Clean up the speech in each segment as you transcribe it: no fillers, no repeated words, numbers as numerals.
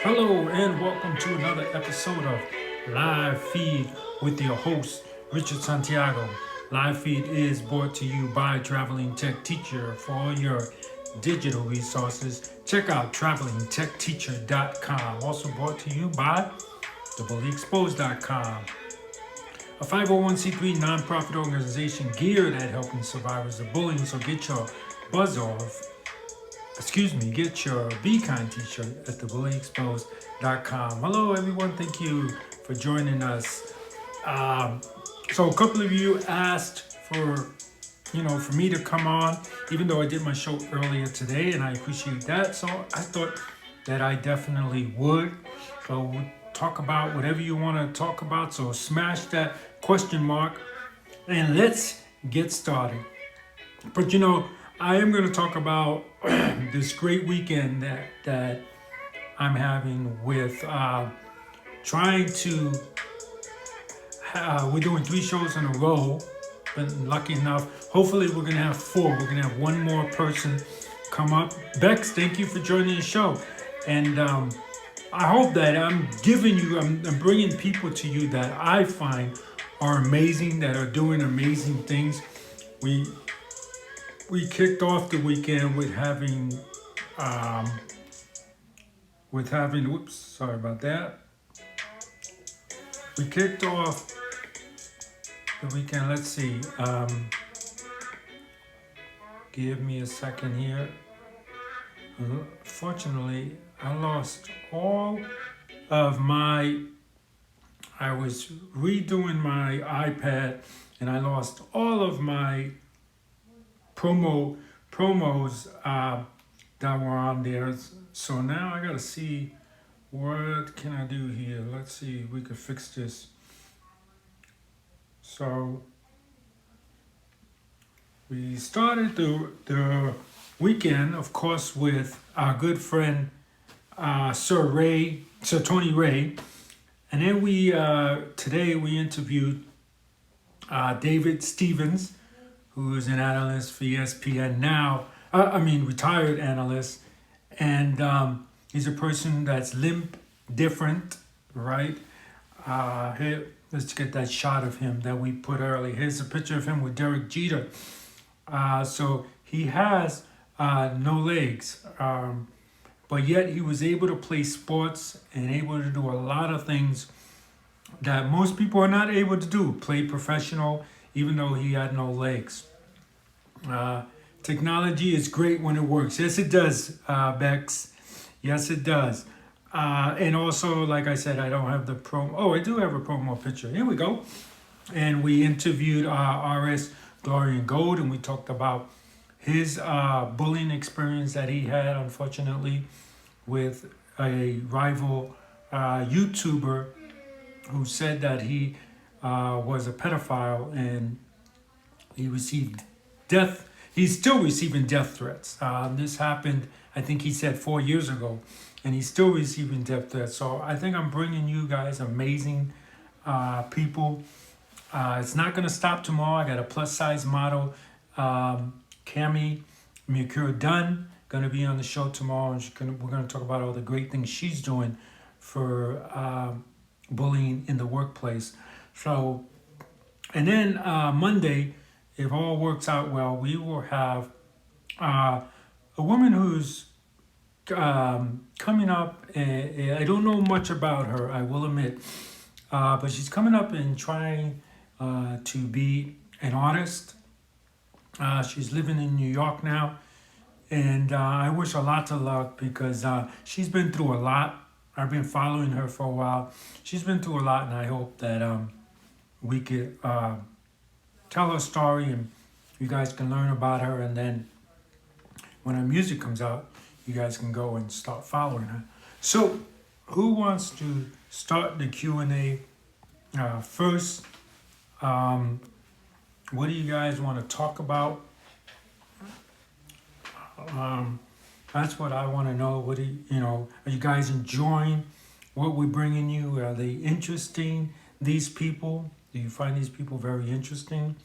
Hello and welcome to another episode of Live Feed with your host, Richard Santiago. Live Feed is brought to you by Traveling Tech Teacher. For all your digital resources, check out travelingtechteacher.com. Also brought to you by thebullyexposed.com, a 501c3 nonprofit organization geared at helping survivors of bullying. So get your buzz off get your Be Kind t-shirt at thebullyexposed.com. Hello, everyone. Thank you for joining us. So a couple of you asked for me to come on, even though I did my show earlier today, and I appreciate that. So I thought that I definitely would. So we'll talk about whatever you want to talk about. So smash that question mark and let's get started. But I am going to talk about this great weekend that I'm having with trying to. We're doing 3 shows in a row. Been lucky enough. Hopefully, we're going to have 4. We're going to have one more person come up. Bex, thank you for joining the show. And I hope that I'm bringing people to you that I find are amazing, that are doing amazing things. We kicked off the weekend whoops, sorry about that. We kicked off the weekend, let's see, give me a second here. Fortunately, I lost all of I was redoing my iPad and I lost all of my promos that were on there. So now I gotta see what can I do here. Let's see if we can fix this. So we started the weekend, of course, with our good friend Sir Tony Ray, and then we today we interviewed David Stevens, who is an analyst for ESPN now. Retired analyst, and he's a person that's limp different, right? Here, let's get that shot of him that we put early. Here's a picture of him with Derek Jeter. So he has no legs, but yet he was able to play sports and able to do a lot of things that most people are not able to do. Play professional, even though he had no legs. Technology is great when it works. Yes, it does, Bex. Yes, it does. And also, like I said, I don't have the promo. Oh, I do have a promo picture. Here we go. And we interviewed RS Glorian Gold, and we talked about his bullying experience that he had, unfortunately, with a rival YouTuber who said that he was a pedophile and he received death. He's still receiving death threats. This happened, I think he said 4 years ago, and he's still receiving death threats. So I think I'm bringing you guys amazing people. It's not going to stop tomorrow. I got a plus size model, Cami Mercure Dunn, going to be on the show tomorrow, and we're going to talk about all the great things she's doing for bullying in the workplace. So, and then Monday, if all works out well, we will have a woman who's coming up. I don't know much about her, I will admit, but she's coming up and trying to be an artist. She's living in New York now, and I wish her lots of luck because she's been through a lot. I've been following her for a while. She's been through a lot, and I hope that we could tell her story and you guys can learn about her, and then when her music comes out, you guys can go and start following her. So who wants to start the Q&A first? What do you guys want to talk about? That's what I want to know. What are you guys enjoying what we're bringing you? Are they interesting, these people? Do you find these people very interesting?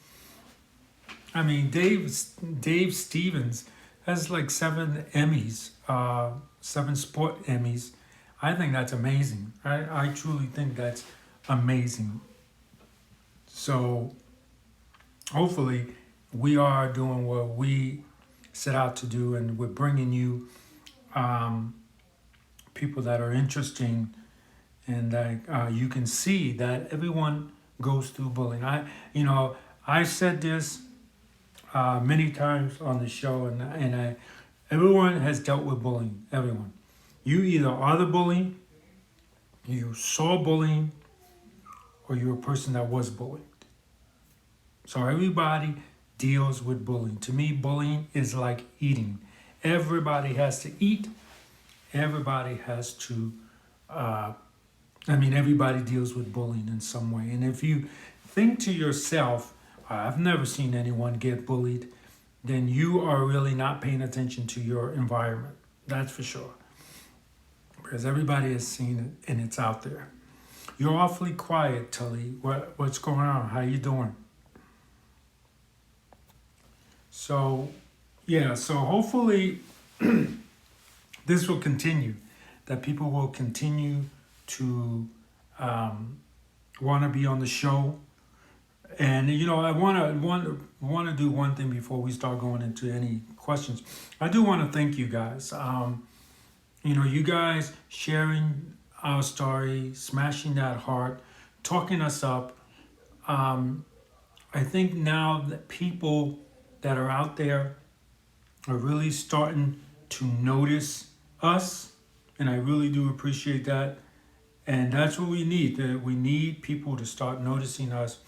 I mean, Dave Stevens has like 7 Emmys, 7 sport Emmys. I think that's amazing. I truly think that's amazing. So hopefully we are doing what we set out to do, and we're bringing you um, people that are interesting, and that you can see that everyone goes through bullying. I said this many times on the show, and everyone has dealt with bullying. Everyone, you either are the bully, you saw bullying, or you're a person that was bullied. So everybody deals with bullying. To me, bullying is like eating. Everybody has to eat. Everybody has to. Everybody deals with bullying in some way. And if you think to yourself, I've never seen anyone get bullied, then you are really not paying attention to your environment. That's for sure. Because everybody has seen it and it's out there. You're awfully quiet, Tully. What's going on? How you doing? So, yeah, so hopefully this will continue, that people will continue to want to be on the show. And I want to do one thing before we start going into any questions. I do want to thank you guys. You guys sharing our story, smashing that heart, talking us up. I think now that people that are out there are really starting to notice us, and I really do appreciate that. And that's what we need. That we need people to start noticing us,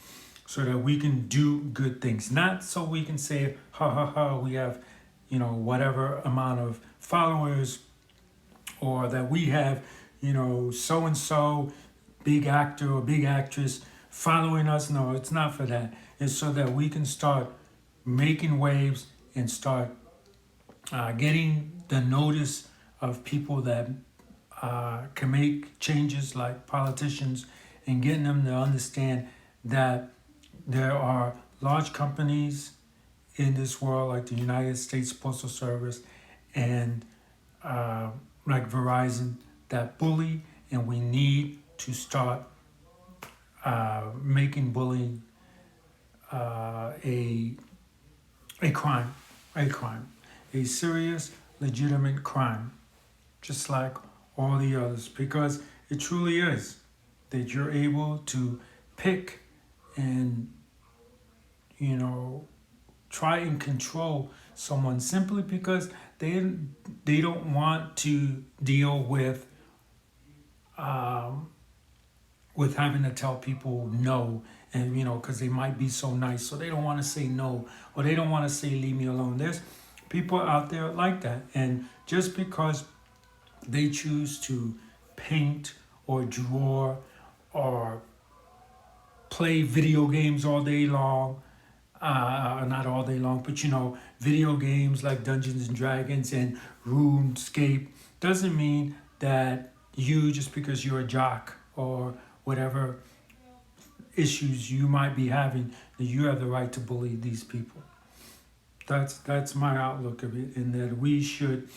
so that we can do good things. Not so we can say, ha ha ha, we have, whatever amount of followers, or that we have, so and so big actor or big actress following us. No, it's not for that. It's so that we can start making waves and start getting the notice of people that can make changes, like politicians, and getting them to understand that there are large companies in this world, like the United States Postal Service and like Verizon, that bully, and we need to start making bullying a crime, a serious, legitimate crime, just like all the others, because it truly is that you're able to pick and try and control someone simply because they don't want to deal with having to tell people no, and because they might be so nice, so they don't want to say no, or they don't want to say leave me alone. There's people out there like that, and just because they choose to paint or draw or play video games all day long, not all day long, but video games like Dungeons and Dragons and RuneScape, doesn't mean that you, just because you're a jock or whatever issues you might be having, that you have the right to bully these people. That's my outlook of it, and that we should,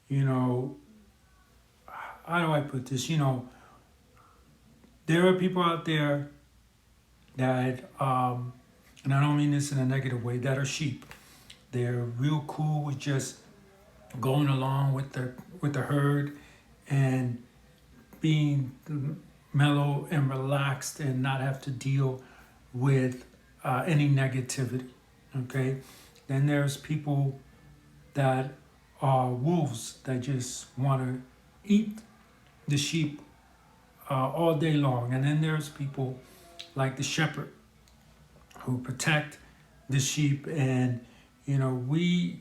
how do I put this? There are people out there that, and I don't mean this in a negative way, that are sheep. They're real cool with just going along with the herd and being mellow and relaxed and not have to deal with any negativity. Okay, then there's people that are wolves that just want to eat the sheep all day long, and then there's people like the shepherd who protect the sheep, and we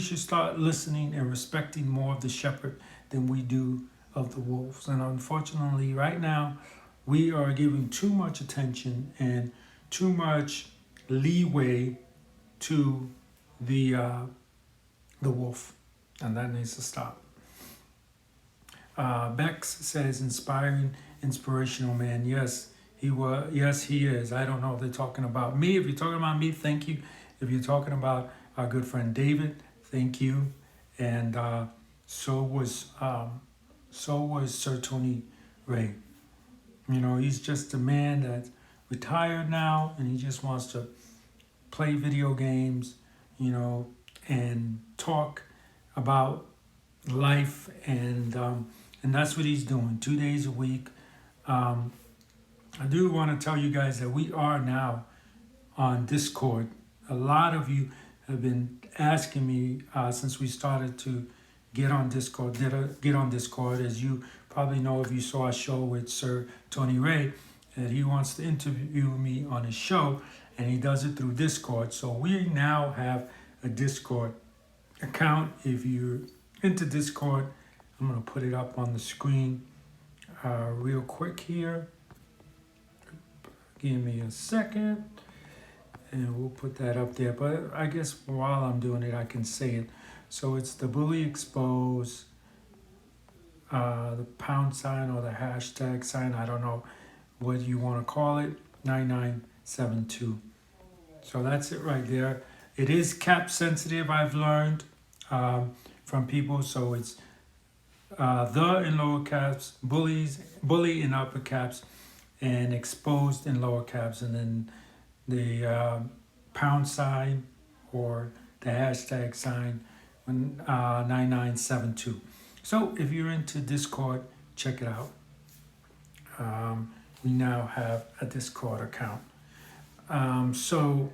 should start listening and respecting more of the shepherd than we do of the wolves. And unfortunately, right now, we are giving too much attention and too much leeway to the wolf, and that needs to stop. Bex says, inspirational man. Yes, he was. Yes, he is. I don't know if they're talking about me. If you're talking about me, thank you. If you're talking about our good friend David, thank you. And so was So was Sir Tony Ray. You know, he's just a man that's retired now, and he just wants to play video games, you know, and talk about life, and that's what he's doing 2 days a week. Um, I do want to tell you guys that we are now on Discord. A lot of you have been asking me since we started to get on Discord. Get on Discord, as you probably know if you saw a show with Sir Tony Ray, that he wants to interview me on his show, and he does it through Discord. So we now have a Discord account. If you're into Discord, I'm gonna put it up on the screen real quick here. Give me a second, and we'll put that up there. But I guess while I'm doing it, I can say it. So it's the bully exposed, the pound sign or the hashtag sign. I don't know what you want to call it. 9972. So that's it right there. It is cap sensitive, I've learned from people. So it's the in lower caps, bully in upper caps, and exposed in lower caps, and then the pound sign or the hashtag sign 9972. So if you're into Discord, check it out. We now have a Discord account. So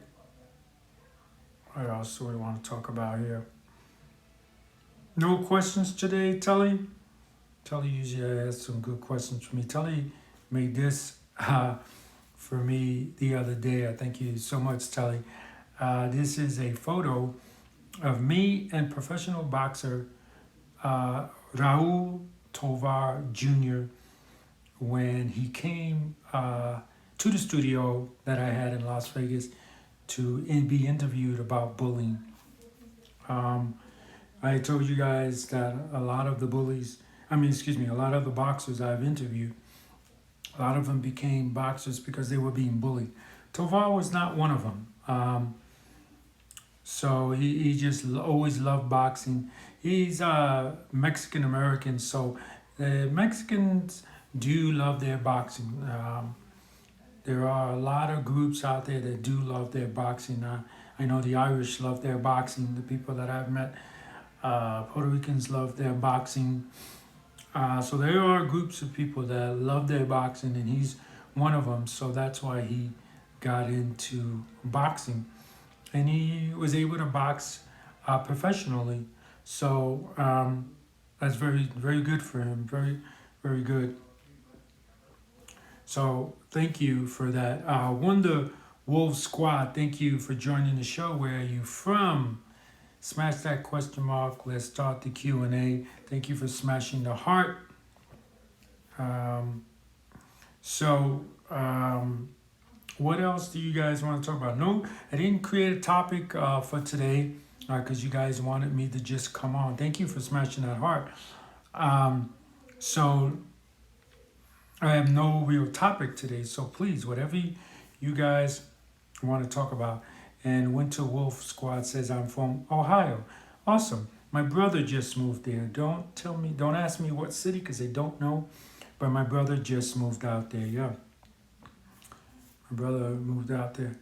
what else do we want to talk about here? No questions today, Tully? Tully usually has some good questions for me. Tully made this for me the other day. I thank you so much, Tully. This is a photo of me and professional boxer Raul Tovar Jr. when he came to the studio that I had in Las Vegas to be interviewed about bullying. I told you guys that a lot of the a lot of the boxers I've interviewed, a lot of them became boxers because they were being bullied. Tovar was not one of them. So he just always loved boxing. He's Mexican American, so the Mexicans do love their boxing. There are a lot of groups out there that do love their boxing. I know the Irish love their boxing, the people that I've met. Puerto Ricans love their boxing. So there are groups of people that love their boxing, and he's one of them. So that's why he got into boxing. And he was able to box professionally. So that's very, very good for him. Very, very good. So thank you for that. Wonder Wolf Squad, thank you for joining the show. Where are you from? Smash that question mark. Let's start the Q&A. Thank you for smashing the heart. What else do you guys want to talk about? No, I didn't create a topic for today because you guys wanted me to just come on. Thank you for smashing that heart. So I have no real topic today. So please, whatever you guys want to talk about. And Winter Wolf Squad says, I'm from Ohio. Awesome. My brother just moved there. Don't ask me what city because I don't know. But my brother just moved out there, yeah. My brother moved out there.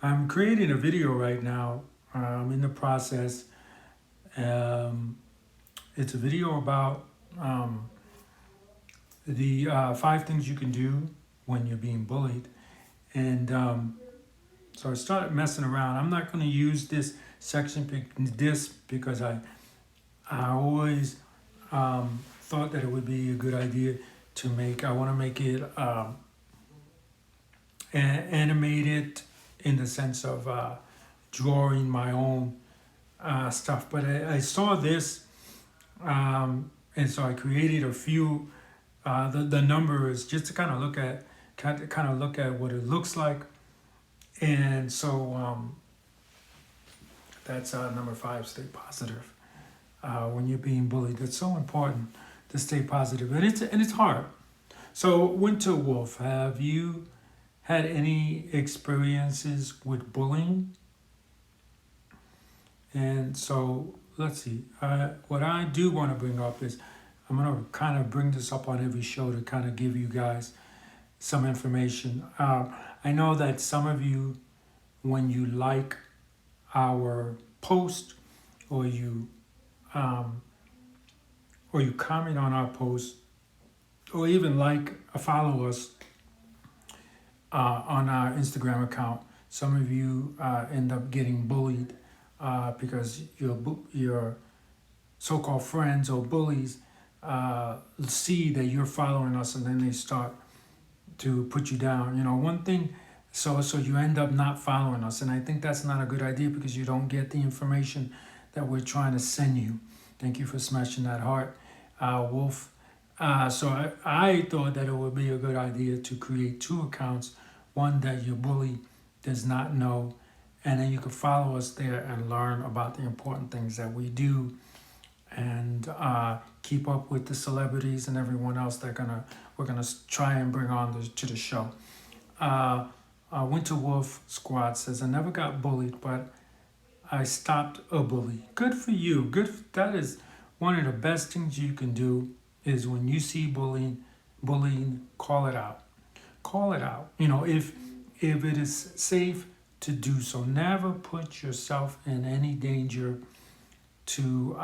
I'm creating a video right now. I'm in the process. It's a video about the 5 things you can do when you're being bullied. And so I started messing around. I'm not going to use this section because I always thought that it would be a good idea to make. I want to make it animated in the sense of drawing my own stuff. But I saw this, and so I created a few the numbers just to kind of look at what it looks like. And so that's number 5, stay positive. When you're being bullied, it's so important to stay positive, and it's hard. So Winter Wolf, have you had any experiences with bullying? And so let's see. What I do want to bring up is I'm gonna kind of bring this up on every show to kind of give you guys some information. I know that some of you, when you like our post or you um, or you comment on our post or even like or follow us on our Instagram account, some of you end up getting bullied because your so-called friends or bullies see that you're following us, and then they start to put you down. You know, one thing, so you end up not following us, and I think that's not a good idea because you don't get the information that we're trying to send you. Thank you for smashing that heart, Wolf. So I thought that it would be a good idea to create two accounts, one that your bully does not know, and then you can follow us there and learn about the important things that we do, and keep up with the celebrities and everyone else that we're gonna try and bring on to the show. Winter Wolf Squad says, I never got bullied, but I stopped a bully. Good for you. That is one of the best things you can do, is when you see bullying, call it out. Call it out. You know, if it is safe to do so. Never put yourself in any danger to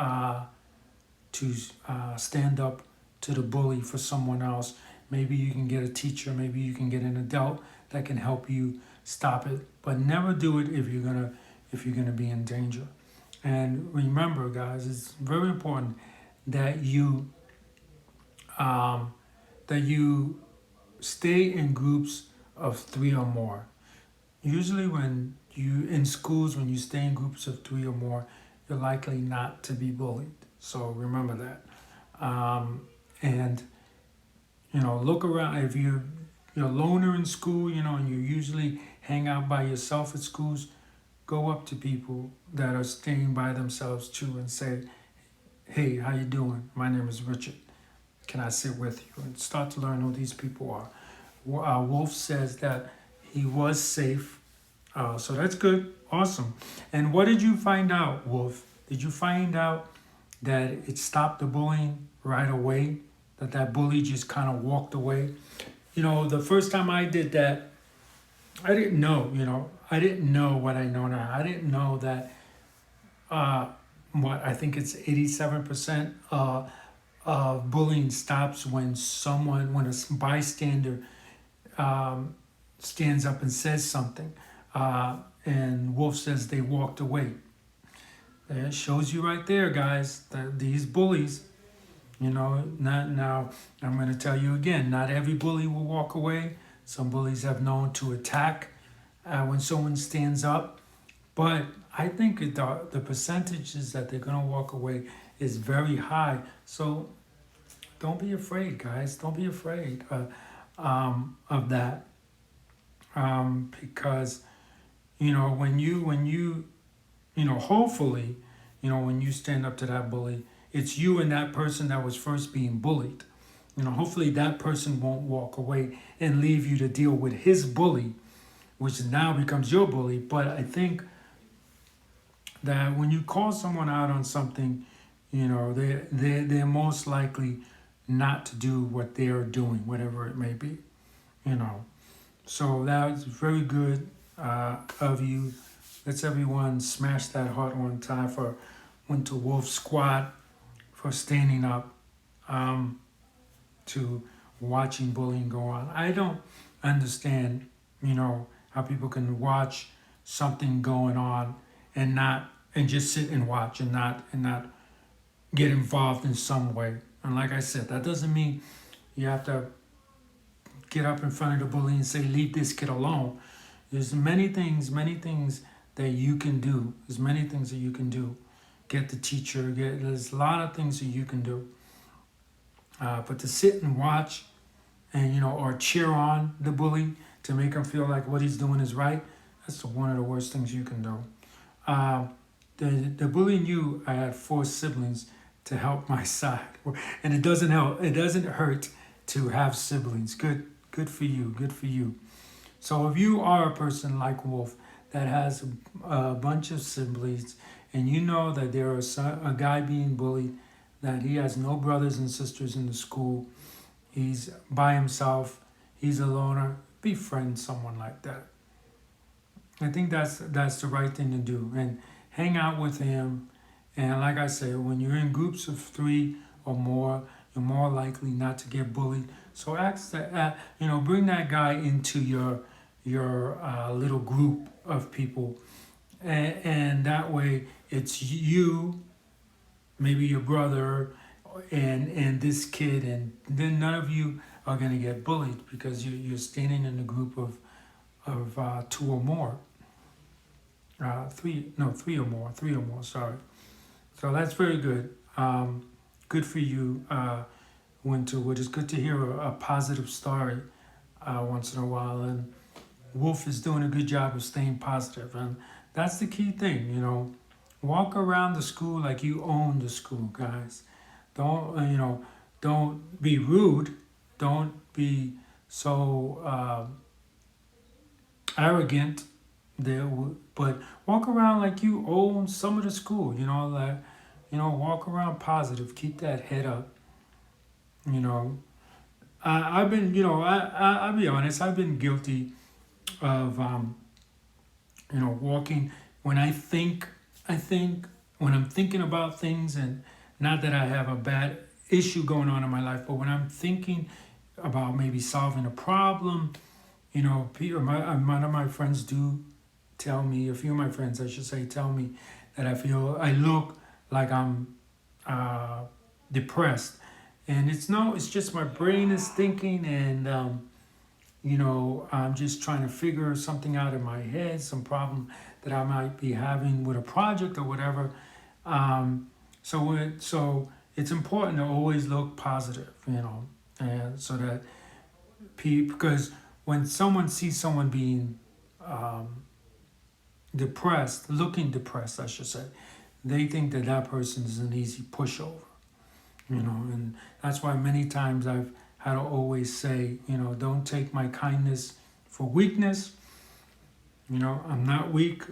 stand up to the bully for someone else. Maybe you can get a teacher, maybe you can get an adult that can help you stop it. But never do it if you're gonna be in danger. And remember, guys, it's very important that you stay in groups of 3 or more. Usually when you in schools, when you stay in groups of 3 or more, you're likely not to be bullied. So remember that. And you know, look around. If you're a loner in school, you know, and you usually hang out by yourself at schools, go up to people that are staying by themselves too and say, hey, how you doing? My name is Richard. Can I sit with you? And start to learn who these people are. Wolf says that he was safe. So that's good. Awesome. And what did you find out, Wolf? Did you find out that it stopped the bullying right away? That bully just kind of walked away? You know, the first time I did that, I didn't know, I didn't know what I know now. I didn't know that, I think it's 87% of bullying stops when a bystander stands up and says something. And Wolf says they walked away. It shows you right there, guys, that these bullies, not now. I'm going to tell you again, not every bully will walk away. Some bullies have known to attack when someone stands up. But I think the percentages that they're going to walk away is very high. So don't be afraid, guys. Don't be afraid of that. Because, when you hopefully, when you stand up to that bully, it's you and that person that was first being bullied. Hopefully that person won't walk away and leave you to deal with his bully, which now becomes your bully. But I think that when you call someone out on something, they're most likely not to do what they're doing, whatever it may be, So that's very good of you. Let's everyone smash that heart one time for Winter Wolf Squad for standing up to watching bullying go on. I don't understand, how people can watch something going on and just sit and watch and not get involved in some way. And like I said, that doesn't mean you have to get up in front of the bully and say, leave this kid alone. There's many things that you can do. There's many things that you can do. Get the teacher, there's a lot of things that you can do. But to sit and watch and, or cheer on the bully to make him feel like what he's doing is right, that's one of the worst things you can do. The bully knew I had 4 siblings to help my side. And it doesn't help. It doesn't hurt to have siblings. Good for you. Good for you. So if you are a person like Wolf that has a bunch of siblings and you know that there is a guy being bullied, that he has no brothers and sisters in the school. He's by himself. He's a loner. Befriend someone like that. I think that's the right thing to do, and hang out with him. And like I said, when you're in groups of three or more, you're more likely not to get bullied. So ask that, bring that guy into your little group of people, and that way it's you, maybe your brother, and this kid, and then none of you are gonna get bullied because you're standing in a group of two or more. Three, no, three or more, sorry. So that's very good. Good for you, Winterwood. It's good to hear a positive story once in a while. And Wolf is doing a good job of staying positive. And that's the key thing, Walk around the school like you own the school, guys. Don't be rude. Don't be so arrogant there, but walk around like you own some of the school. Walk around positive. Keep that head up. You know, I've been, I'll be honest. I've been guilty of, walking when I think when I'm thinking about things, and not that I have a bad issue going on in my life, but when I'm thinking about maybe solving a problem, one of my friends do tell me, a few of my friends, I should say, tell me that I look like I'm depressed. And it's just my brain is thinking, and, I'm just trying to figure something out in my head, some problem that I might be having with a project or whatever. So it's important to always look positive, and so that because when someone sees someone being depressed, looking depressed, I should say, they think that that person is an easy pushover, and that's why many times I've had to always say, don't take my kindness for weakness. I'm not weak.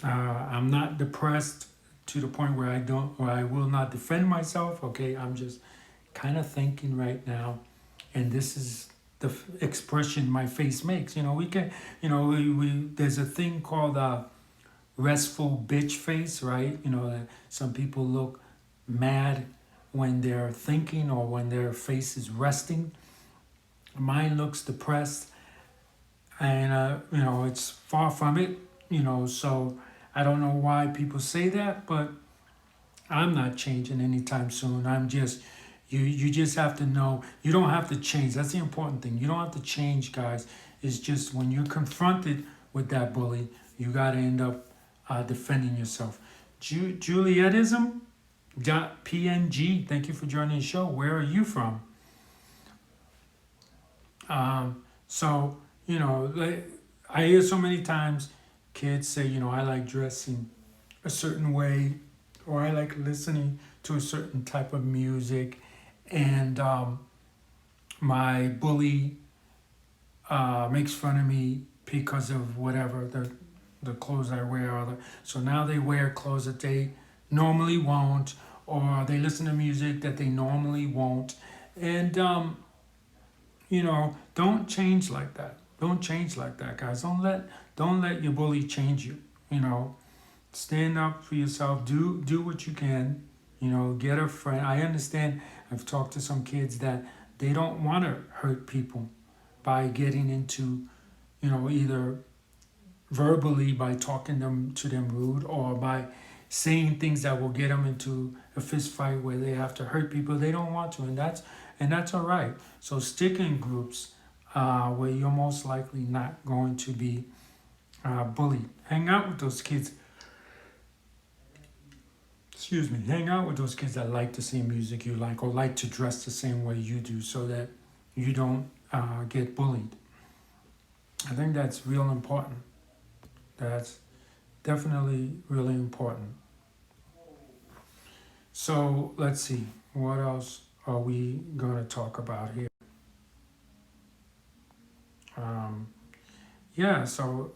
I'm not depressed to the point where I will not defend myself. Okay, I'm just kind of thinking right now, and this is the expression my face makes. We can, there's a thing called restful bitch face, right? That some people look mad when they're thinking or when their face is resting. Mine looks depressed, and it's far from it. So I don't know why people say that, but I'm not changing anytime soon. I'm just you just have to know you don't have to change. That's the important thing. You don't have to change, guys. It's just when you're confronted with that bully, you got to end up defending yourself. Julietism.png, thank you for joining the show. Where are you from? So, I hear so many times kids say, I like dressing a certain way, or I like listening to a certain type of music, and my bully makes fun of me because of whatever the clothes I wear. So now they wear clothes that they normally won't, or they listen to music that they normally won't, and don't change like that. Don't change like that, guys. Don't let your bully change you. Stand up for yourself. Do what you can. Get a friend. I understand. I've talked to some kids that they don't want to hurt people by getting into, either verbally by talking to them rude, or by saying things that will get them into a fist fight where they have to hurt people. They don't want to, and that's all right. So stick in groups where you're most likely not going to be bullied. Hang out with those kids. Hang out with those kids that like the same music you like, or like to dress the same way you do, so that you don't get bullied. I think that's real important. That's definitely really important. So let's see, what else are we going to talk about here? So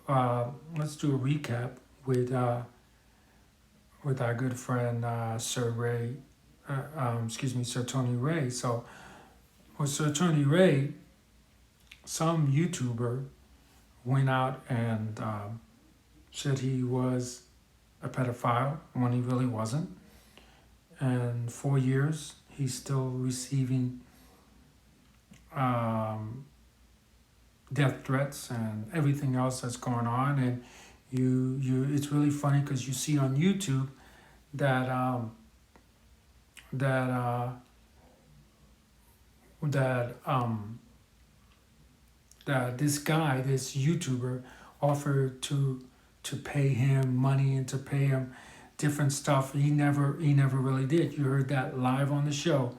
let's do a recap with our good friend Sir Ray Sir Tony Ray. So with Sir Tony Ray, some YouTuber went out and said he was a pedophile when he really wasn't. And 4 years, he's still receiving death threats and everything else that's going on. And it's really funny because you see on YouTube that that uh, that that this guy, this YouTuber, offered to pay him money and to pay him different stuff. He never really did. You heard that live on the show.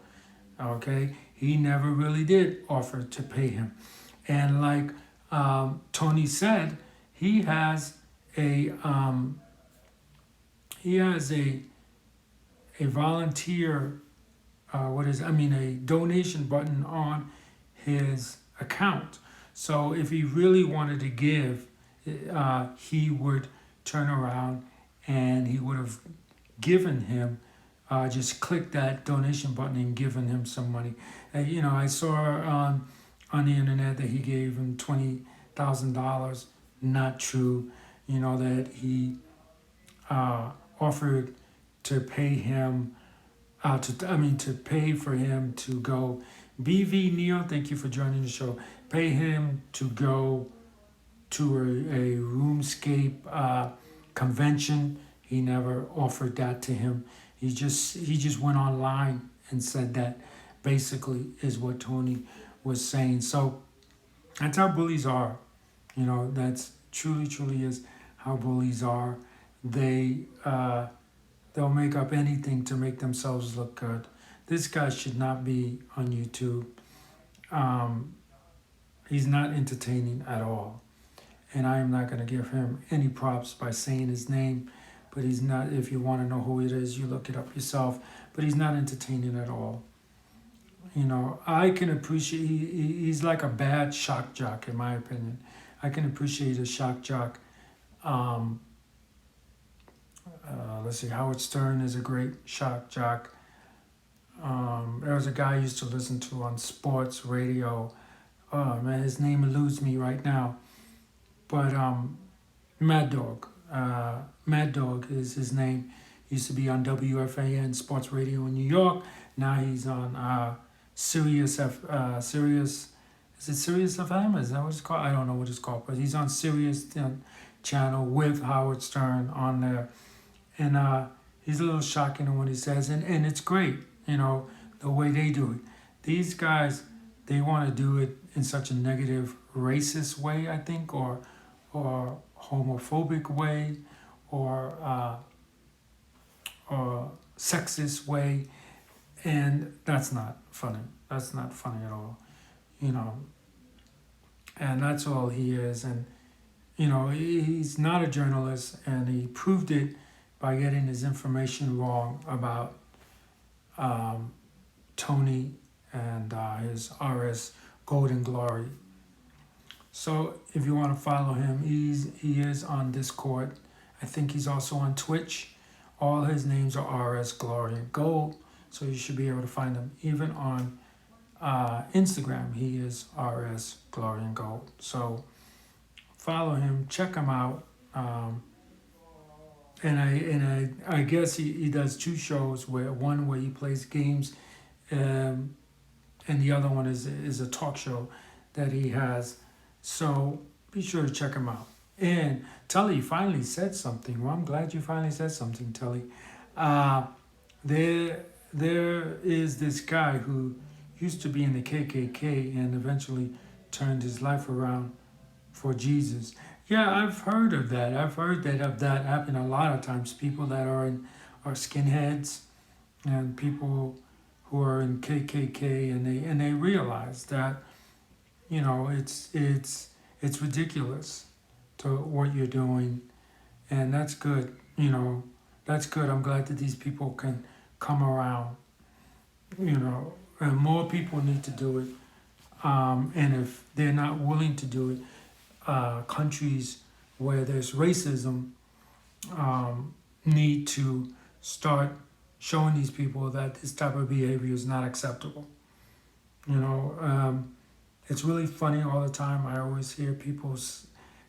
Okay, he never really did offer to pay him. And like Tony said, he has a volunteer a donation button on his account. So if he really wanted to give, he would turn around and he would have given him, just click that donation button and given him some money. I saw on the internet that he gave him $20,000. Not true. That he offered to pay him, to pay for him to go. BV Neil, thank you for joining the show. Pay him to go to a RuneScape convention. He never offered that to him. He just went online and said that. Basically, is what Tony was saying. So that's how bullies are. That's truly is how bullies are. They'll make up anything to make themselves look good. This guy should not be on YouTube. He's not entertaining at all. And I am not going to give him any props by saying his name. But he's not. If you want to know who it is, you look it up yourself. But he's not entertaining at all. I can appreciate, he's like a bad shock jock, in my opinion. I can appreciate a shock jock. Let's see, Howard Stern is a great shock jock. There was a guy I used to listen to on sports radio. Oh man, his name eludes me right now. But Mad Dog. Mad Dog is his name. He used to be on WFAN sports radio in New York. Now he's on Sirius. Is it Sirius FM? Is that what it's called? I don't know what it's called, but he's on Sirius channel with Howard Stern on there. And he's a little shocking in what he says, and it's great, the way they do it. These guys, they want to do it in such a negative, racist way, I think, or homophobic way, or sexist way, and that's not funny. That's not funny at all, And that's all he is, and he's not a journalist, and he proved it by getting his information wrong about Tony and his RS Golden Glory. So if you want to follow him, he is on Discord. I think he's also on Twitch. All his names are RS Glory and Gold, so you should be able to find him. Even on Instagram, he is RS Glory and Gold. So follow him, check him out. And I guess he does two shows, one where he plays games, and the other one is a talk show that he has. So be sure to check him out. And Tully finally said something. Well, I'm glad you finally said something, Tully. There is this guy who used to be in the KKK and eventually turned his life around for Jesus. Yeah, I've heard of that. I've heard of that happen a lot of times. People that are skinheads and people who are in KKK, and they realize that it's ridiculous to what you're doing, and that's good. That's good. I'm glad that these people can come around. And more people need to do it. And if they're not willing to do it, countries where there's racism need to start showing these people that this type of behavior is not acceptable. You know, it's really funny all the time. I always hear people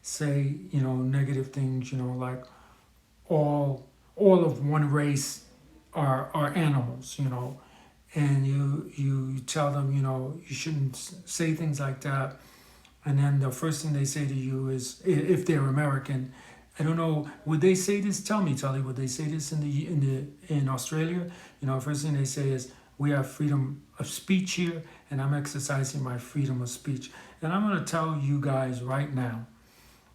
say, you know, negative things, you know, like all of one race are animals, you know, and you tell them, you know, you shouldn't say things like that. And then the first thing they say to you is, if they're American, I don't know, would they say this? Tell me, Tully, would they say this in Australia? You know, first thing they say is, we have freedom of speech here, and I'm exercising my freedom of speech. And I'm going to tell you guys right now,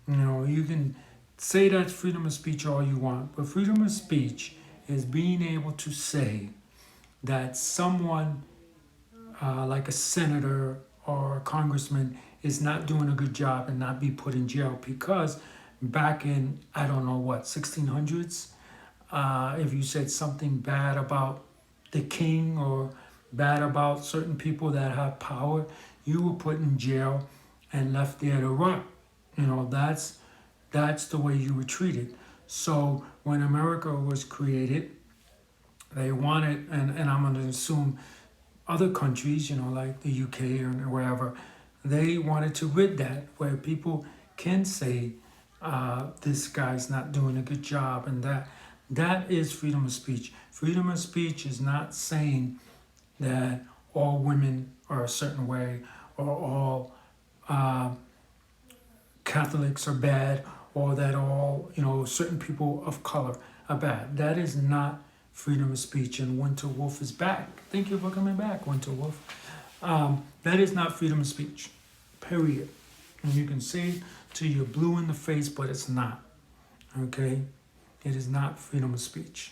you know, you can say that's freedom of speech all you want, but freedom of speech is being able to say that someone like a senator or a congressman is not doing a good job and not be put in jail because back in, I don't know what, 1600s, if you said something bad about the king or bad about certain people that have power, you were put in jail and left there to rot. You know, that's the way you were treated. So when America was created, they wanted, and I'm going to assume other countries, you know, like the UK or wherever, they wanted to rid that, where people can say, this guy's not doing a good job, and that is freedom of speech. Freedom of speech is not saying that all women are a certain way, or all Catholics are bad, or that all, you know, certain people of color are bad. That is not freedom of speech. And Winter Wolf is back. Thank you for coming back, Winter Wolf. That is not freedom of speech, period. And you can say till you're blue in the face, but it's not. Okay? It is not freedom of speech.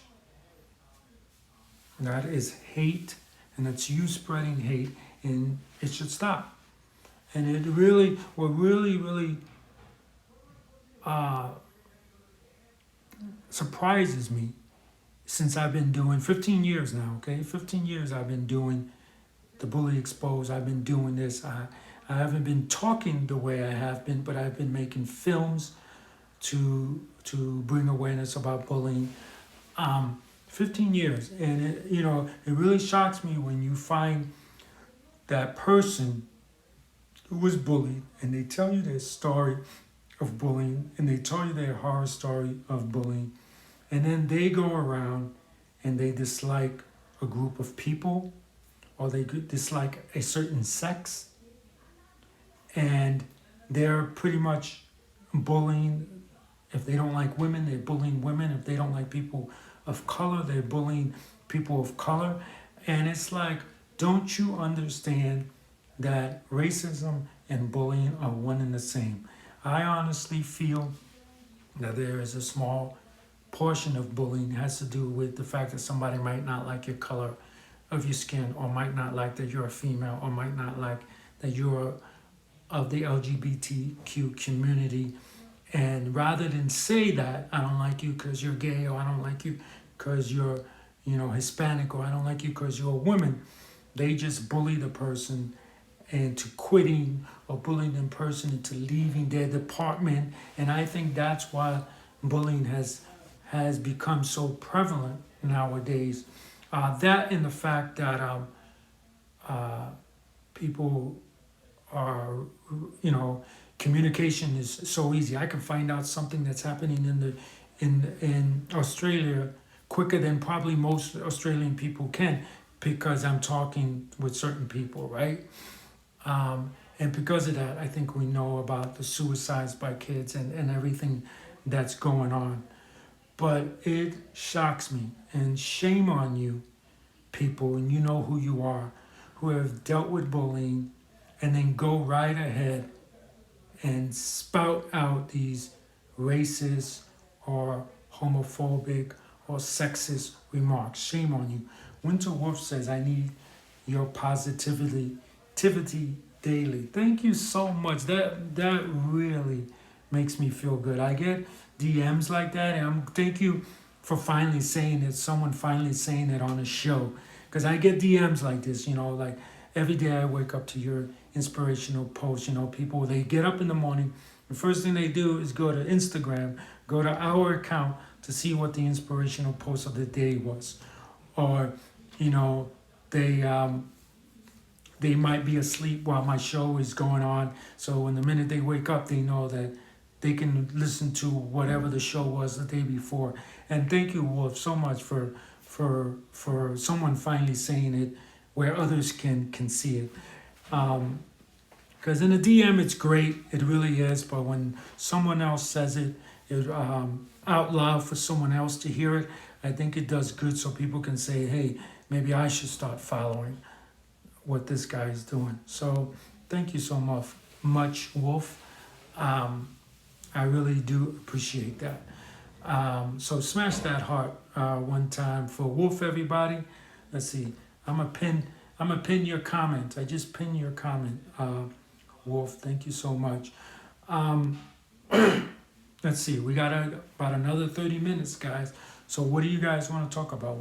That is hate, and it's you spreading hate, and it should stop. And it really, what really surprises me, since I've been doing 15 years now, okay? 15 years I've been doing the Bully Exposed. I've been doing this. I haven't been talking the way I have been, but I've been making films to bring awareness about bullying. 15 years. And, it really shocks me when you find that person who was bullied and they tell you their story of bullying and they tell you their horror story of bullying. And then they go around and they dislike a group of people or they dislike a certain sex. And they're pretty much bullying. If they don't like women, they're bullying women. If they don't like people of color, they're bullying people of color. And it's like, don't you understand that racism and bullying are one and the same? I honestly feel that there is a small portion of bullying that has to do with the fact that somebody might not like your color of your skin, or might not like that you're a female, or might not like that you're of the LGBTQ community. And rather than say that, I don't like you because you're gay, or I don't like you because you're, Hispanic, or I don't like you because you're a woman, they just bully the person into quitting, or bullying the person into leaving their department. And I think that's why bullying has become so prevalent nowadays. That and the fact that people are, communication is so easy. I can find out something that's happening in Australia quicker than probably most Australian people can, because I'm talking with certain people, right? And because of that, I think we know about the suicides by kids and everything that's going on. But it shocks me, and shame on you people, and you know who you are, who have dealt with bullying and then go right ahead and spout out these racist or homophobic or sexist remarks. Shame on you. Winter Wolf says, I need your positivity daily. Thank you so much. That really makes me feel good. I get DMs like that, and thank you for finally saying it. Someone finally saying it on a show, because I get DMs like this. Like every day I wake up to your inspirational posts. People, they get up in the morning, the first thing they do is go to Instagram, go to our account to see what the inspirational post of the day was. or you know, they might be asleep while my show is going on. So when the minute they wake up, they know that they can listen to whatever the show was the day before. And thank you, Wolf, so much for someone finally saying it where others can see it. Because in the DM, it's great, it really is. But when someone else says it out loud for someone else to hear it, I think it does good, so people can say, hey, maybe I should start following what this guy is doing. So thank you so much, Wolf. I really do appreciate that. So smash that heart one time for Wolf, everybody. Let's see. I'm a pin your comment. I just pin your comment, Wolf. Thank you so much. Let's see. We got about another 30 minutes, guys. So what do you guys want to talk about?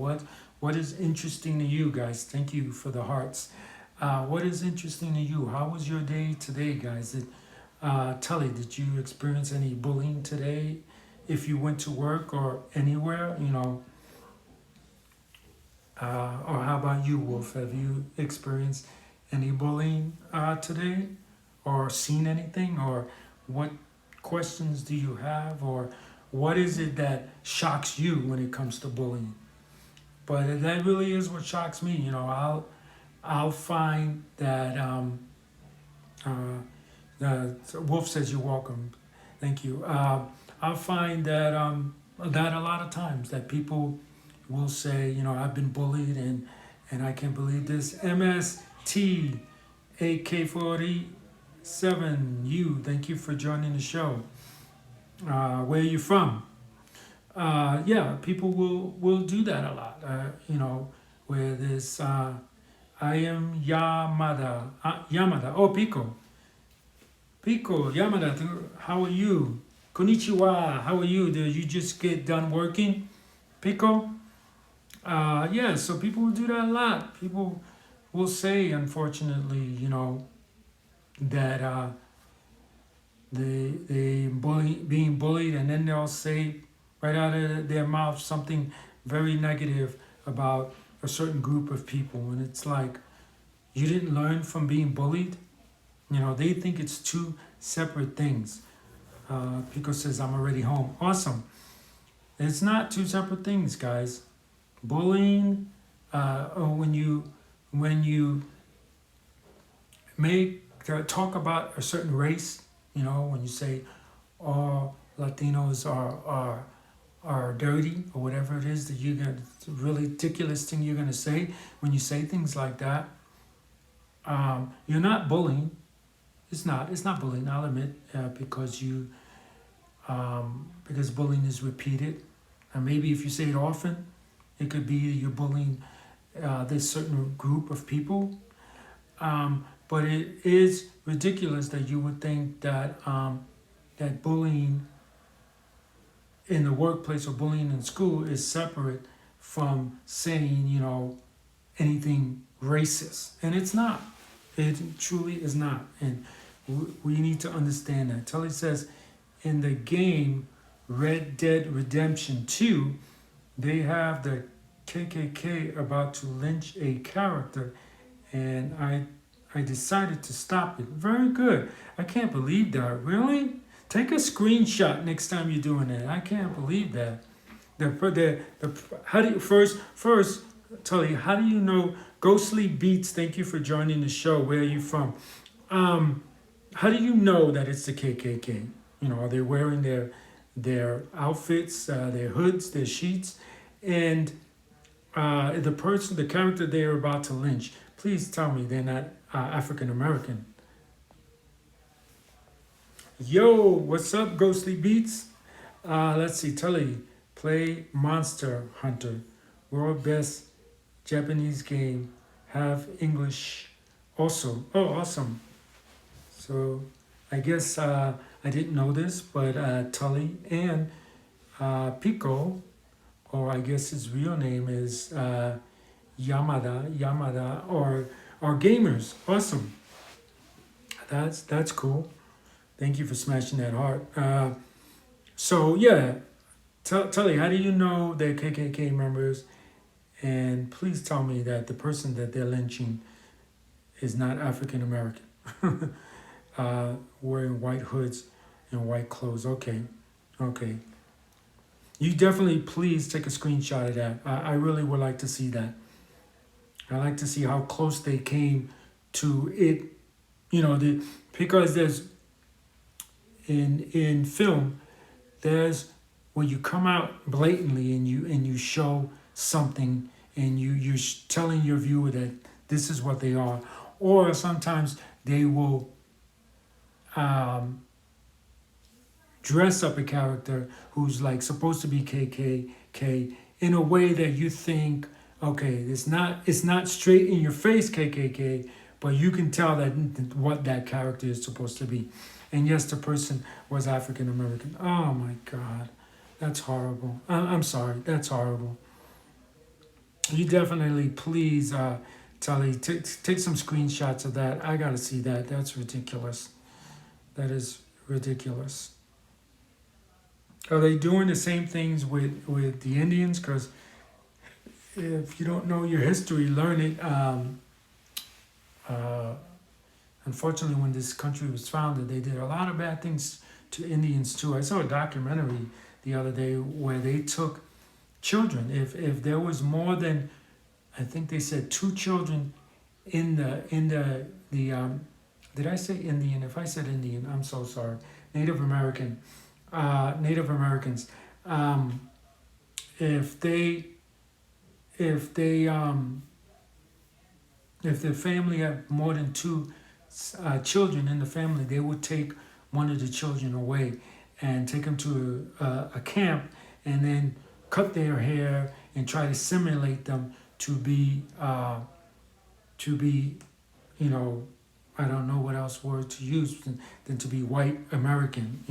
What is interesting to you guys? Thank you for the hearts. What is interesting to you? How was your day today, guys? Tully, did you experience any bullying today? If you went to work or anywhere, you know, or how about you, Wolf? Have you experienced any bullying today, or seen anything, or what questions do you have, or what is it that shocks you when it comes to bullying? But that really is what shocks me. You know, I'll find that Wolf says you're welcome. Thank you. I'll find that that a lot of times that people will say, you know, I've been bullied and I can't believe this. MST AK47, thank you for joining the show. Where are you from? Yeah, people will do that a lot. You know, where there's I am Yamada. Yamada. Oh, Pico. Pico, Yamada, how are you? Konnichiwa, how are you? Did you just get done working? Pico? Yeah, so people will do that a lot. People will say, unfortunately, you know, that they being bullied, and then they'll say right out of their mouth something very negative about a certain group of people. And it's like, you didn't learn from being bullied? You know, they think it's two separate things. Pico says, I'm already home. Awesome. It's not two separate things, guys. Bullying, or when you talk about a certain race, you know, when you say all Latinos are dirty, or whatever it is that you're gonna, really ridiculous thing you're gonna say, when you say things like that, you're not bullying. It's not bullying, I'll admit, because bullying is repeated. And maybe if you say it often, it could be you're bullying this certain group of people. But it is ridiculous that you would think that that bullying in the workplace or bullying in school is separate from saying, you know, anything racist. And it's not. It truly is not. And we need to understand that. Tully says, in the game Red Dead Redemption 2, they have the KKK about to lynch a character, and I decided to stop it. Very good. I can't believe that. Really? Take a screenshot next time you're doing it. I can't believe that. How do you first Tully, how do you know? Ghostly Beats, thank you for joining the show. Where are you from? How do you know that it's the KKK? You know, are they wearing their outfits, their hoods, their sheets? And the character they are about to lynch, please tell me they're not African American. Yo, what's up, Ghostly Beats? Let's see, Tully, play Monster Hunter, world best Japanese game, have English also. Oh, awesome. So I guess I didn't know this, but Tully and Pico, or I guess his real name is Yamada, or gamers. Awesome. That's cool. Thank you for smashing that heart. So yeah, Tully, how do you know they're KKK members? And please tell me that the person that they're lynching is not African American, wearing white hoods and white clothes. Okay, okay. You definitely please take a screenshot of that. I really would like to see that. I like to see how close they came to it. Because there's in film, there's when you come out blatantly and you show something and you're telling your viewer that this is what they are, or sometimes they will dress up a character who's like supposed to be KKK in a way that you think, okay, it's not straight in your face KKK, but you can tell that what that character is supposed to be. And yes, the person was African American. Oh my God, that's horrible. I'm sorry, that's horrible. You definitely please, Tully, take some screenshots of that. I gotta see that. That's ridiculous. That is ridiculous. Are they doing the same things with the Indians? Because if you don't know your history, learn it. Unfortunately, when this country was founded, they did a lot of bad things to Indians too. I saw a documentary the other day where they took children. If there was more than, I think they said 2 children in the did I say Indian? If I said Indian, I'm so sorry. Native American, Native Americans. If they if they if the family had more than 2 children in the family, they would take one of the children away and take them to a camp, and then cut their hair and try to simulate them to be I don't know what else word to use than to be white American.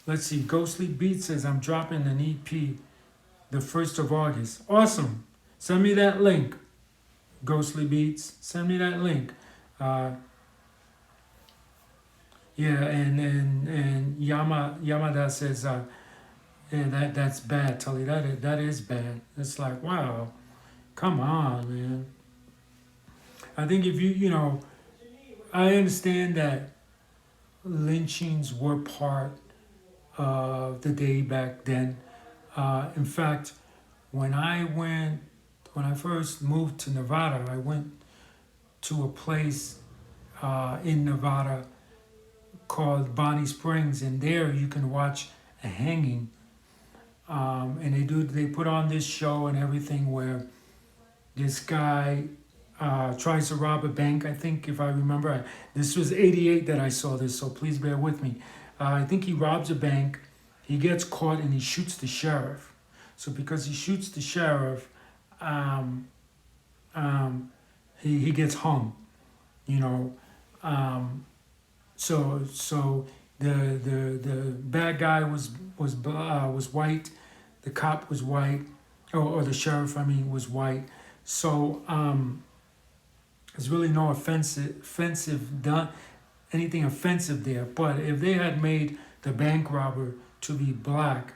Let's see. Ghostly Beat says, I'm dropping an EP the 1st of August. Awesome. Send me that link. Ghostly Beats, send me that link. And Yamada says, yeah, that's bad, Tully. That is bad. It's like, wow, come on, man. I think if I understand that lynchings were part of the day back then. In fact, when I first moved to Nevada, I went to a place in Nevada called Bonnie Springs, and there you can watch a hanging. And they put on this show and everything where this guy tries to rob a bank. I think, if I remember, this was '88 that I saw this, so please bear with me. I think he robs a bank, he gets caught, and he shoots the sheriff. So because he shoots the sheriff, he gets hung. So the bad guy was white, the cop was white, or the sheriff, I mean, was white. So there's really no anything offensive there. But if they had made the bank robber to be black,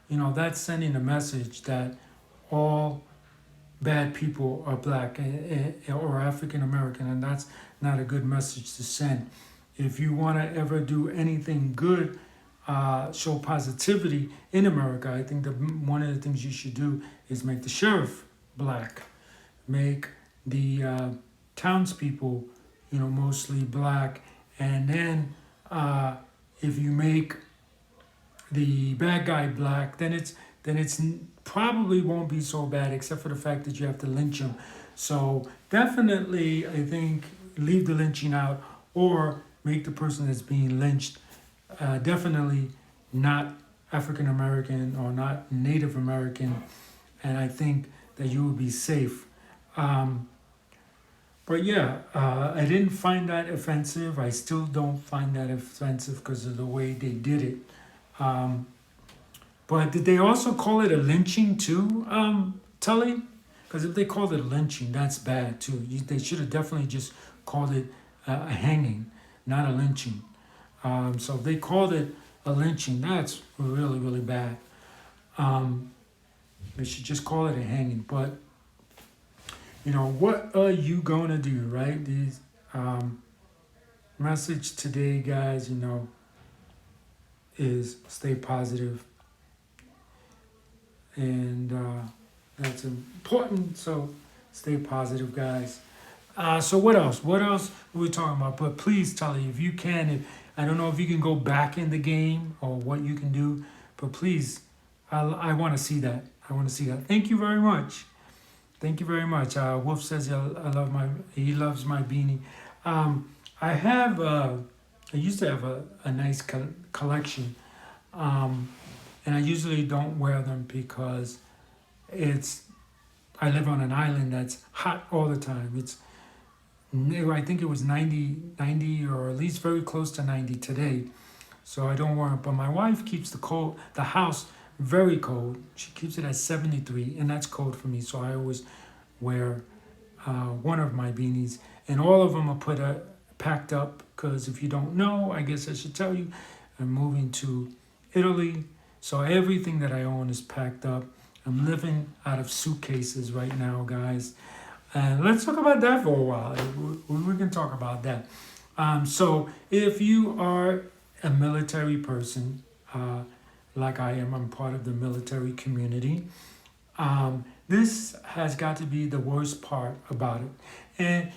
that's sending a message that all bad people are black or African American, and that's not a good message to send. If you want to ever do anything good, show positivity in America, I think one of the things you should do is make the sheriff black, make the townspeople, mostly black, and then if you make the bad guy black, then it's probably won't be so bad, except for the fact that you have to lynch him. So definitely, I think, leave the lynching out, or make the person that's being lynched definitely not African American or not Native American, and I think that you will be safe. But yeah, I didn't find that offensive. I still don't find that offensive because of the way they did it. But did they also call it a lynching too, Tully? Because if they called it a lynching, that's bad too. They should have definitely just called it a hanging, not a lynching. So if they called it a lynching, that's really, really bad. They should just call it a hanging. But what are you gonna do, right? These message today, guys. Is stay positive, and that's important. So stay positive, guys. So what else? What else are we talking about? But please, Tully, if you can, I don't know if you can go back in the game or what you can do, but please, I want to see that. I want to see that. Thank you very much. Thank you very much. Wolf says he loves my beanie. I have I used to have a nice collection, and I usually don't wear them because I live on an island that's hot all the time. I think it was 90 or at least very close to 90 today. So I don't wear it. But my wife keeps the house very cold. She keeps it at 73, and that's cold for me. So I always wear one of my beanies, and all of them are packed up because if you don't know, I guess I should tell you, I'm moving to Italy. So everything that I own is packed up. I'm living out of suitcases right now, guys. And let's talk about that for a while. We can talk about that. So if you are a military person, like I am, I'm part of the military community. This has got to be the worst part about it. And,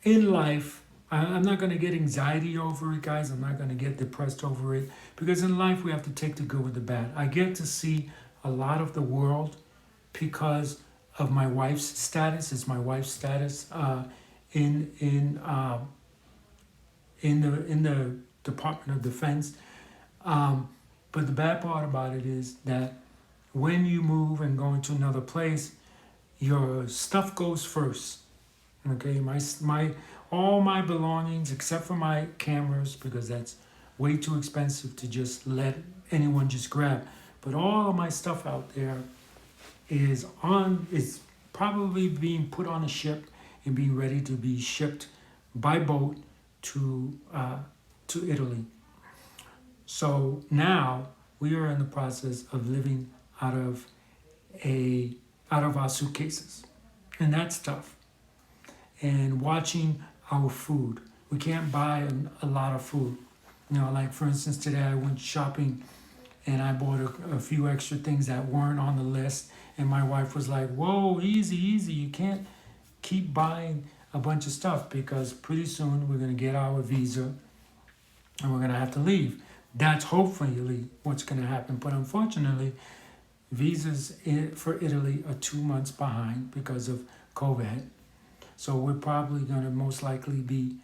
in life, I'm not going to get anxiety over it, guys. I'm not going to get depressed over it. Because in life, we have to take the good with the bad. I get to see a lot of the world because of my wife's status. It's my wife's status in the Department of Defense. But the bad part about it is that when you move and go into another place, your stuff goes first. Okay, all my belongings except for my cameras, because that's way too expensive to just let anyone just grab. But all of my stuff out there is probably being put on a ship and being ready to be shipped by boat to Italy. So now we are in the process of living out of our suitcases, and that's tough. And watching our food, we can't buy a lot of food. Like for instance, today I went shopping and I bought a few extra things that weren't on the list. And my wife was like, "Whoa, easy. You can't keep buying a bunch of stuff because pretty soon we're going to get our visa and we're going to have to leave." That's hopefully what's going to happen. But unfortunately, visas for Italy are 2 months behind because of COVID. So we're probably going to most likely be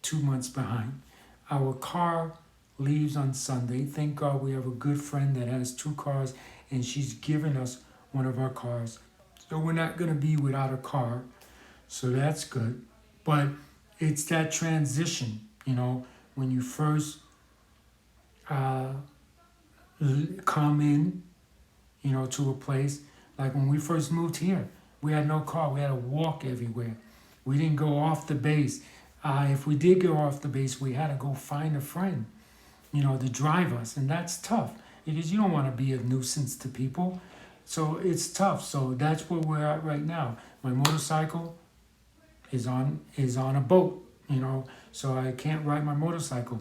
2 months behind. Our car leaves on Sunday. Thank God we have a good friend that has 2 cars, and she's given us one of our cars. So we're not going to be without a car. So that's good. But it's that transition, when you first come in, to a place. Like when we first moved here, we had no car. We had to walk everywhere. We didn't go off the base. If we did go off the base, we had to go find a friend, to drive us. And that's tough because you don't want to be a nuisance to people. So it's tough. So that's where we're at right now. My motorcycle is on a boat, so I can't ride my motorcycle.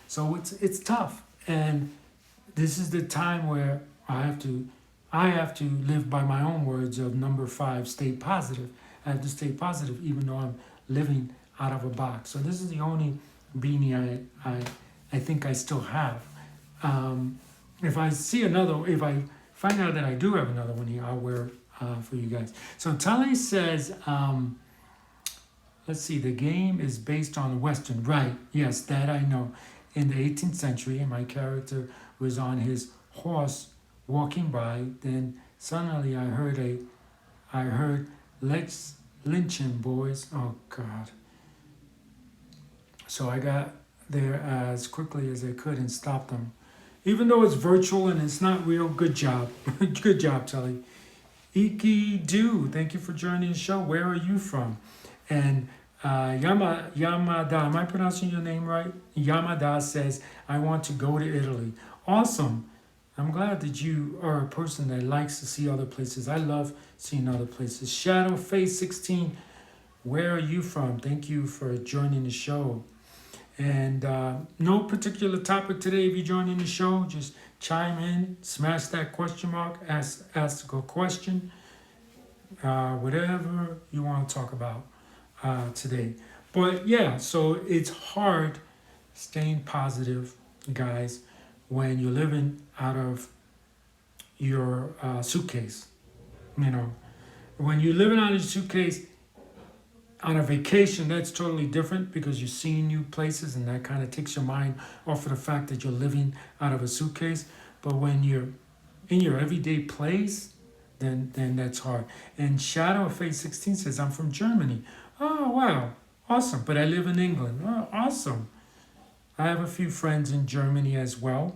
So it's tough. And this is the time where I have to live by my own words of number 5, stay positive. I have to stay positive even though I'm living out of a box. So this is the only beanie I think I still have. If I find out that I do have another one here, I'll wear it for you guys. So Tully says, let's see, the game is based on Western. Right, yes, that I know. In the 18th century, and my character was on his horse walking by. Then suddenly I heard let's lynch him, boys. Oh God. So I got there as quickly as I could and stopped them. Even though it's virtual and it's not real, good job. Good job, Tully. Iki Do, thank you for joining the show. Where are you from? And Yamada, am I pronouncing your name right? Yamada says, I want to go to Italy. Awesome. I'm glad that you are a person that likes to see other places. I love seeing other places. Shadow Face 16, where are you from? Thank you for joining the show. And no particular topic today. If you're joining the show, just chime in, smash that question mark, ask a question, whatever you want to talk about today. But yeah, so it's hard staying positive, guys, when you're living out of your suitcase. You know, when you're living out of your suitcase on a vacation, that's totally different because you're seeing new places and that kind of takes your mind off of the fact that you're living out of a suitcase. But when you're in your everyday place, then that's hard. And Shadow of Face 16 says, I'm from Germany. Oh, wow. Awesome. But I live in England. Oh, awesome. I have a few friends in Germany as well.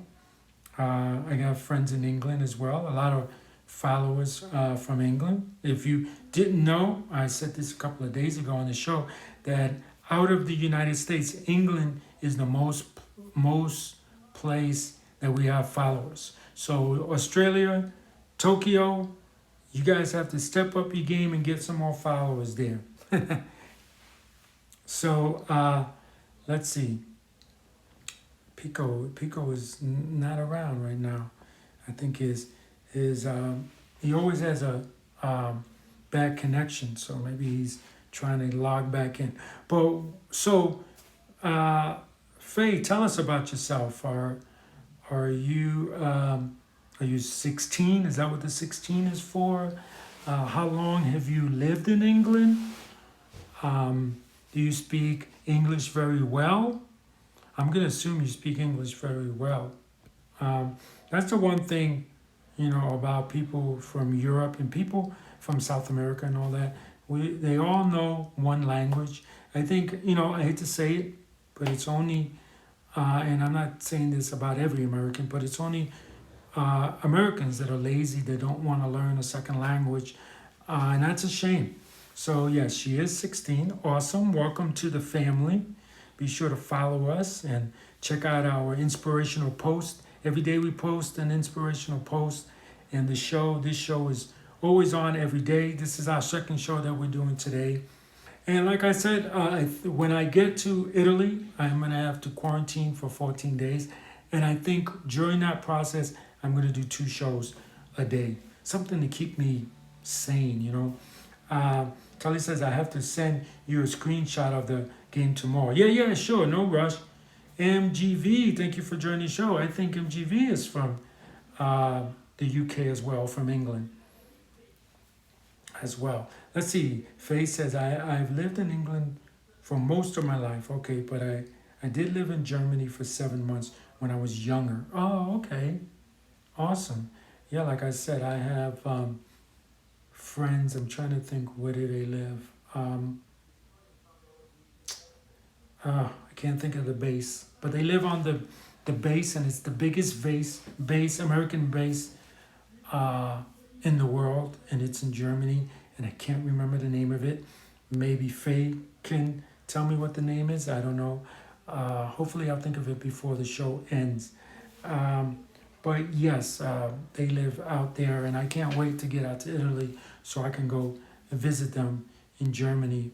I got friends in England as well. A lot of followers from England. If you didn't know, I said this a couple of days ago on the show, that out of the United States, England is the most place that we have followers. So Australia, Tokyo, you guys have to step up your game and get some more followers there. So let's see. Pico is not around right now. I think he always has a bad connection, so maybe he's trying to log back in. But so, Faye, tell us about yourself. Are you 16? Is that what the 16 is for? How long have you lived in England? Do you speak English very well? I'm going to assume you speak English very well. That's the one thing, about people from Europe and people from South America and all that. They all know one language. I think, I hate to say it, but it's only, and I'm not saying this about every American, but it's only Americans that are lazy, they don't want to learn a second language, and that's a shame. So yes, she is 16. Awesome. Welcome to the family. Be sure to follow us and check out our inspirational post. Every day we post an inspirational post, and this show is always on every day. This is our second show that we're doing today. And like I said, when I get to Italy, I'm going to have to quarantine for 14 days. And I think during that process, I'm going to do 2 shows a day. Something to keep me sane, Kelly says, I have to send you a screenshot of the game tomorrow. Yeah, sure, no rush. MGV, thank you for joining the show. I think MGV is from the UK as well, from England as well. Let's see. Faye says, I've lived in England for most of my life. Okay, but I did live in Germany for 7 months when I was younger. Oh, okay. Awesome. Yeah, like I said, I have friends. I'm trying to think, where do they live? I can't think of the base, but they live on the base, and it's the biggest American base in the world, and it's in Germany, and I can't remember the name of it. Maybe Faye can tell me what the name is. I don't know. Hopefully I'll think of it before the show ends. But yes, they live out there, and I can't wait to get out to Italy so I can go and visit them in Germany.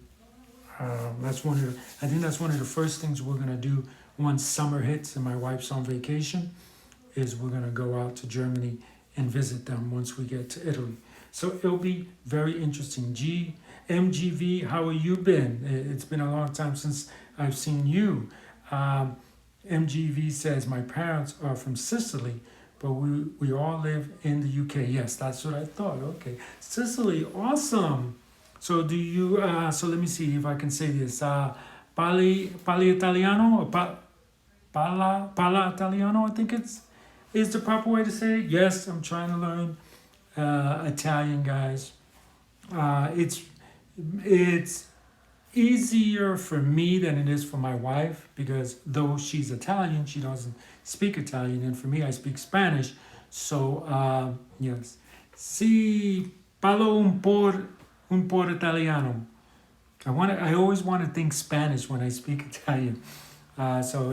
I think that's one of the first things we're gonna do once summer hits and my wife's on vacation, is we're gonna go out to Germany and visit them once we get to Italy. So it'll be very interesting. MGV, how have you been? It's been a long time since I've seen you. MGV says, my parents are from Sicily, but we all live in the UK. Yes, that's what I thought. Okay, Sicily, awesome. So do you, so let me see if I can say this. Pali Italiano, or Pala Italiano, I think is the proper way to say it. Yes, I'm trying to learn Italian, guys. It's easier for me than it is for my wife, because though she's Italian, she doesn't speak Italian, and for me, I speak Spanish. So yes, si parlo un po' italiano. I always want to think Spanish when I speak Italian. So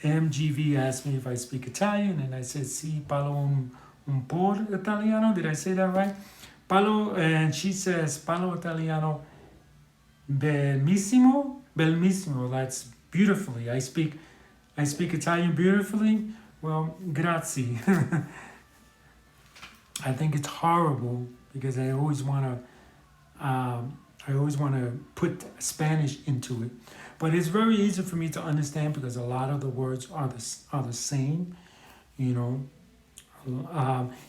MGV asked me if I speak Italian, and I said, "Si parlo un po' italiano." Did I say that right? Parlo, and she says, "Parlo italiano bellissimo, bellissimo." That's beautifully. I speak Italian beautifully. Well, grazie. I think it's horrible because I always want to put Spanish into it, but it's very easy for me to understand because a lot of the words are the same, you know.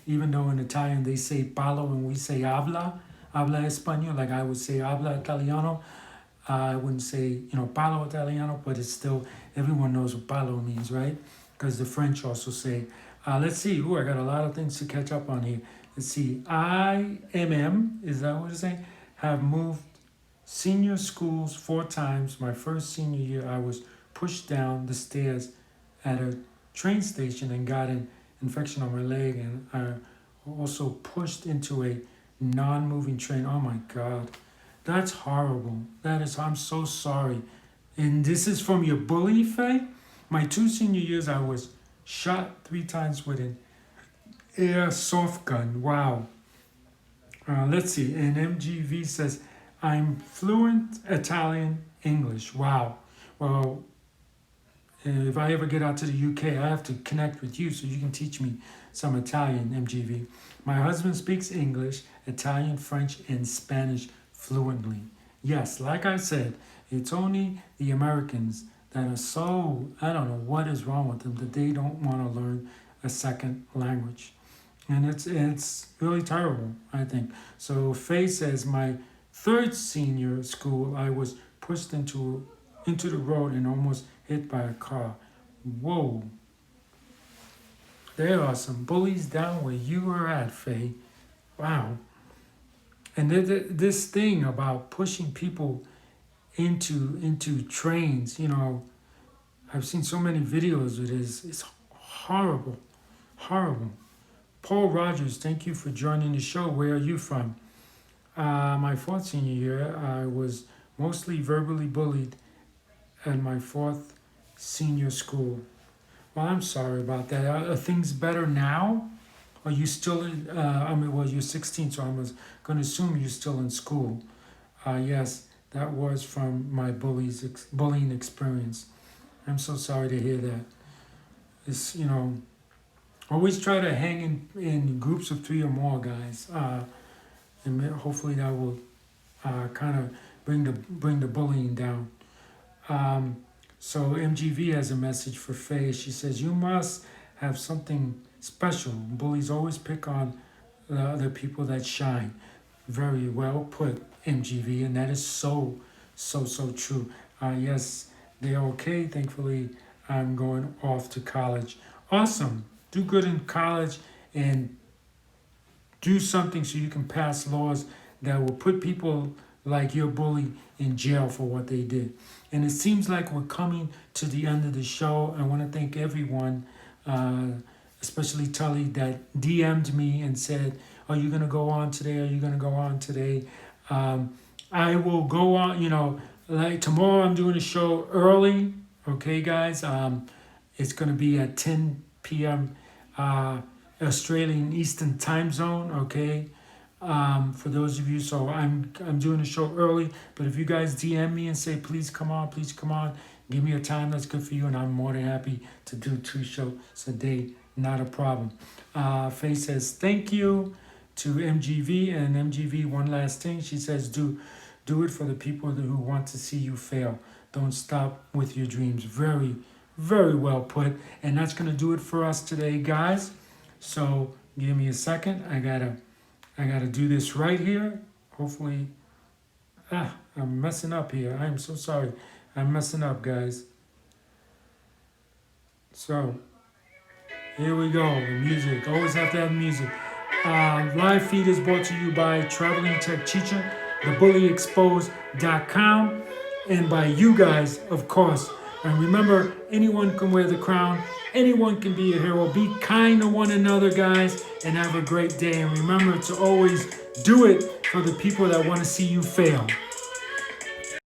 Even though in Italian they say "parlo" and we say "habla," "habla español." Like I would say "habla italiano." I wouldn't say "parlo italiano," but it's still everyone knows what "parlo" means, right? Because the French also say. Let's see. Ooh, I got a lot of things to catch up on here. Let's see. IMM, is that what it's saying? Have moved senior schools 4 times. My first senior year, I was pushed down the stairs at a train station and got an infection on my leg. And I also pushed into a non-moving train. Oh my God. That's horrible. I'm so sorry. And this is from your bully, Faye? My 2 senior years, I was shot 3 times with an airsoft gun. Wow. Let's see. And MGV says, I'm fluent Italian English. Wow. Well, if I ever get out to the UK, I have to connect with you so you can teach me some Italian, MGV. My husband speaks English, Italian, French, and Spanish fluently. Yes, like I said, it's only the Americans that are so, I don't know what is wrong with them, that they don't want to learn a second language. And it's really terrible, I think. So Faye says, my 3rd senior school, I was pushed into the road and almost hit by a car. Whoa. There are some bullies down where you were at, Faye. Wow. And this thing about pushing people into trains, I've seen so many videos of this. It's horrible, horrible. Paul Rogers, thank you for joining the show. Where are you from? My 4th senior year, I was mostly verbally bullied at my 4th senior school. Well, I'm sorry about that. Are things better now? Are you still in, you're 16, so I was going to assume you're still in school. Yes, that was from my bullying experience. I'm so sorry to hear that. It's, always try to hang in groups of 3 or more, guys. And hopefully that will kind of bring the bullying down. So MGV has a message for Faye. She says, you must have something special. Bullies always pick on the people that shine. Very well put, MGV, and that is so true. Yes, they're okay. Thankfully, I'm going off to college. Awesome. Do good in college and do something so you can pass laws that will put people like your bully in jail for what they did. And it seems like we're coming to the end of the show. I want to thank everyone, especially Tully, that DM'd me and said, are you going to go on today? Are you going to go on today? I will go on, like tomorrow I'm doing a show early. Okay, guys? It's going to be at 10 p.m. Australian Eastern Time Zone, okay? For those of you, so I'm doing a show early, but if you guys DM me and say, please come on, give me a time that's good for you, and I'm more than happy to do 2 shows a day, not a problem. Faye says, thank you to MGV, and MGV, one last thing, she says, do it for the people who want to see you fail. Don't stop with your dreams. Very, very well put, and that's going to do it for us today, guys. So give me a second. I gotta do this right here. Hopefully, I'm messing up here. I'm so sorry. I'm messing up, guys. So here we go. The music. Always have to have music. Live feed is brought to you by Traveling Tech Teacher, thebullyexposed.com, and by you guys, of course. And remember, anyone can wear the crown. Anyone can be a hero. Be kind to one another, guys, and have a great day. And remember to always do it for the people that want to see you fail.